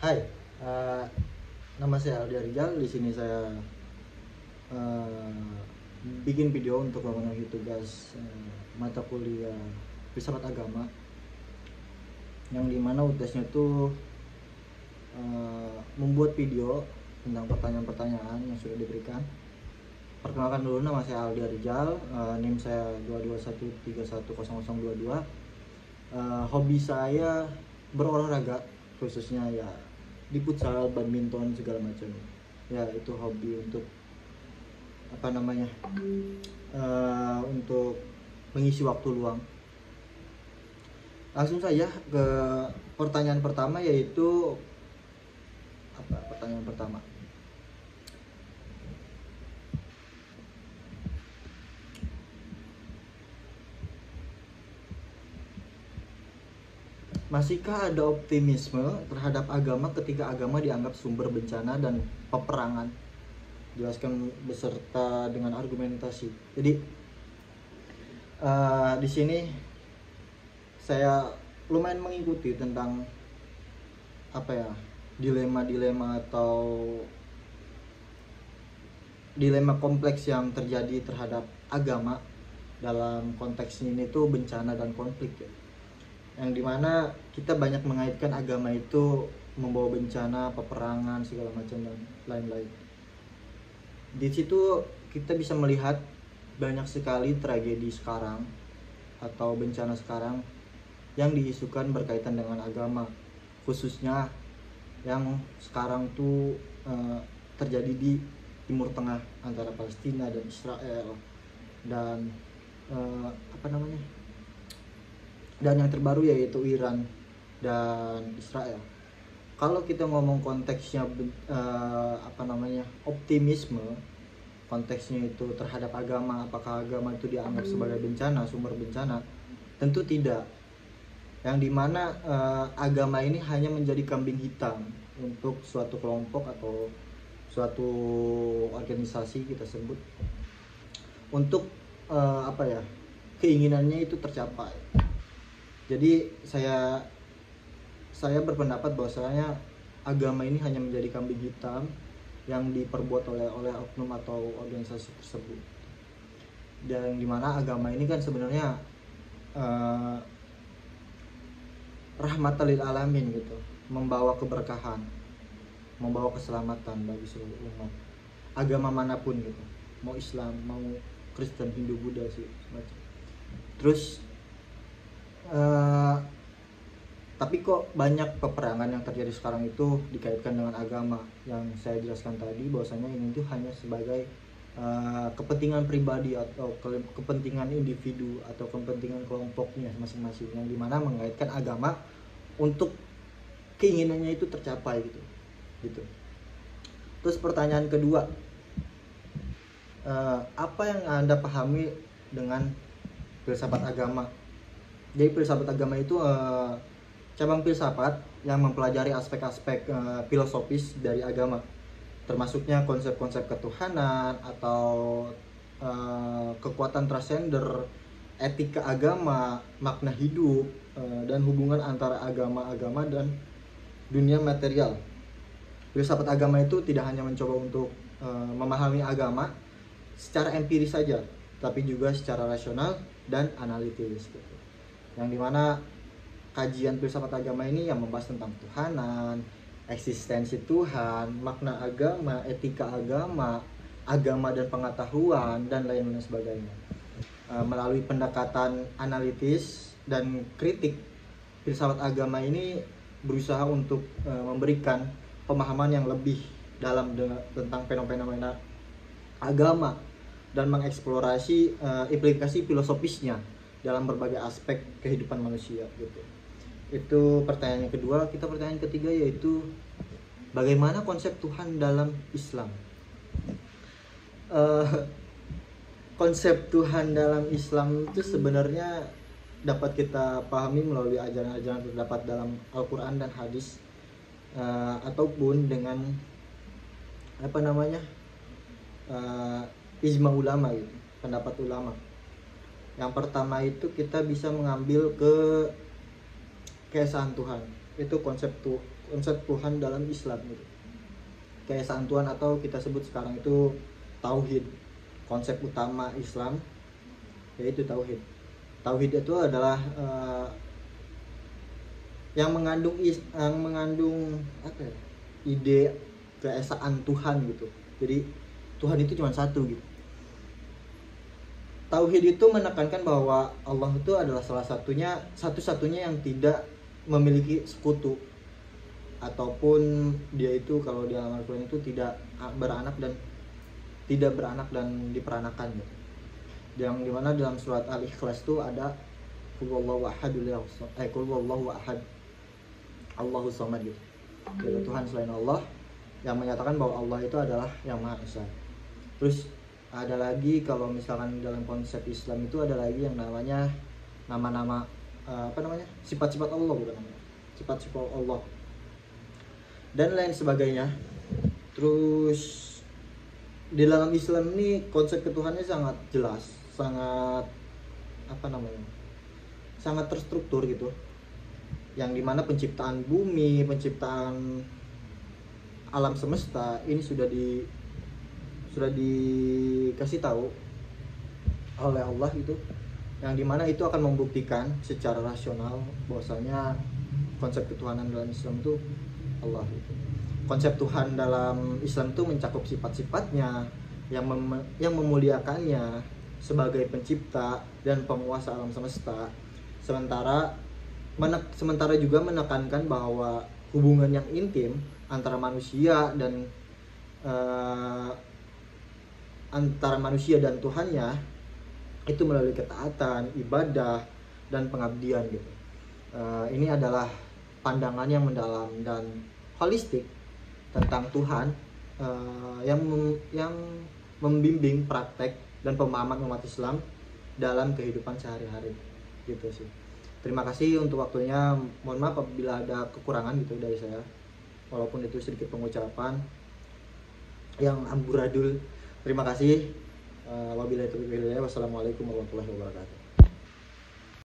Hai, eh, nama saya Aldi Rizal. Di sini saya eh, bikin video untuk memenuhi tugas mata kuliah filsafat agama, yang dimana UTS-nya itu membuat video tentang pertanyaan-pertanyaan yang sudah diberikan. Perkenalkan dulu, nama saya Aldi Rizal, NIM saya 221310022. Hobi saya berolahraga, khususnya ya di futsal, badminton, segala macam. Ya itu hobi untuk untuk mengisi waktu luang. Langsung saja ke pertanyaan pertama, yaitu pertanyaan pertama. Masihkah ada optimisme terhadap agama ketika agama dianggap sumber bencana dan peperangan? Jelaskan beserta dengan argumentasi. Jadi di sini saya lumayan mengikuti tentang dilema-dilema atau dilema kompleks yang terjadi terhadap agama. Dalam konteks ini tuh bencana dan konflik ya, yang dimana kita banyak mengaitkan agama itu membawa bencana, peperangan, segala macam dan lain-lain. Di situ kita bisa melihat banyak sekali tragedi sekarang atau bencana sekarang yang diisukan berkaitan dengan agama, khususnya yang sekarang tuh terjadi di Timur Tengah antara Palestina dan Israel dan dan yang terbaru yaitu Iran dan Israel. Kalau kita ngomong konteksnya optimisme, konteksnya itu terhadap agama, apakah agama itu dianggap sebagai bencana, sumber bencana? Tentu tidak. Yang dimana agama ini hanya menjadi kambing hitam untuk suatu kelompok atau suatu organisasi, kita sebut, untuk keinginannya itu tercapai. Jadi saya berpendapat bahwasanya agama ini hanya menjadi kambing hitam yang diperbuat oleh oknum atau organisasi tersebut. Dan dimana agama ini kan sebenarnya rahmatan lil alamin gitu, membawa keberkahan, membawa keselamatan bagi seluruh umat, agama manapun gitu, mau Islam, mau Kristen, Hindu, Buddha sih macam. Terus tapi kok banyak peperangan yang terjadi sekarang itu dikaitkan dengan agama. Yang saya jelaskan tadi bahwasanya ini tuh hanya sebagai kepentingan pribadi atau kepentingan individu atau kepentingan kelompoknya masing-masing, yang dimana mengaitkan agama untuk keinginannya itu tercapai gitu. Terus pertanyaan kedua, apa yang Anda pahami dengan filsafat agama? Jadi filsafat agama itu cabang filsafat yang mempelajari aspek-aspek filosofis dari agama, termasuknya konsep-konsep ketuhanan atau kekuatan transender, etika agama, makna hidup, dan hubungan antara agama-agama dan dunia material. Filsafat agama itu tidak hanya mencoba untuk memahami agama secara empiris saja, tapi juga secara rasional dan analitis gitu. Yang dimana kajian filsafat agama ini yang membahas tentang Tuhanan, eksistensi Tuhan, makna agama, etika agama, agama dan pengetahuan, dan lain-lain sebagainya. Melalui pendekatan analitis dan kritik, filsafat agama ini berusaha untuk memberikan pemahaman yang lebih dalam tentang fenomena agama dan mengeksplorasi implikasi filosofisnya dalam berbagai aspek kehidupan manusia gitu. Itu pertanyaan yang kedua. Kita pertanyaan ketiga, yaitu bagaimana konsep Tuhan dalam Islam? Konsep Tuhan dalam Islam itu sebenarnya dapat kita pahami melalui ajaran-ajaran terdapat dalam Al-Quran dan hadis, ataupun dengan ijma ulama gitu, pendapat ulama. Yang pertama itu kita bisa mengambil ke keesaan Tuhan. Itu konsep konsep Tuhan dalam Islam gitu. Keesaan Tuhan atau kita sebut sekarang itu tauhid. Konsep utama Islam yaitu tauhid. Tauhid itu adalah yang mengandung apa ya? Ide keesaan Tuhan gitu. Jadi Tuhan itu cuma satu gitu. Tauhid itu menekankan bahwa Allah itu adalah satu-satunya yang tidak memiliki sekutu, ataupun dia itu kalau di dalam Al-Quran itu tidak beranak dan diperanakan gitu. Yang dimana dalam surat Al-Ikhlas itu ada qul huwallahu ahad Allahu samad gitu. Yaitu Tuhan selain Allah yang menyatakan bahwa Allah itu adalah yang Maha Esa. Terus ada lagi kalau misalkan dalam konsep Islam itu ada lagi yang namanya nama-nama sifat-sifat Allah, bukan namanya, sifat-sifat Allah dan lain sebagainya. Terus di dalam Islam ini konsep ketuhanannya sangat jelas, sangat sangat terstruktur gitu, yang dimana penciptaan bumi, penciptaan alam semesta ini sudah dikasih tahu oleh Allah gitu, yang dimana itu akan membuktikan secara rasional bahwasanya konsep ketuhanan dalam Islam itu Allah gitu. Konsep Tuhan dalam Islam itu mencakup sifat-sifatnya yang memuliakannya sebagai pencipta dan penguasa alam semesta, sementara juga menekankan bahwa hubungan yang intim antara manusia dan Tuhannya itu melalui ketaatan, ibadah, dan pengabdian gitu. Ini adalah pandangan yang mendalam dan holistik tentang Tuhan, yang membimbing praktek dan pemahaman umat Islam dalam kehidupan sehari-hari gitu sih. Terima kasih untuk waktunya. Mohon maaf apabila ada kekurangan gitu dari saya, walaupun itu sedikit pengucapan yang amburadul. Terima kasih. Wabillahi taufiq wal hidayah. Wassalamualaikum warahmatullahi wabarakatuh.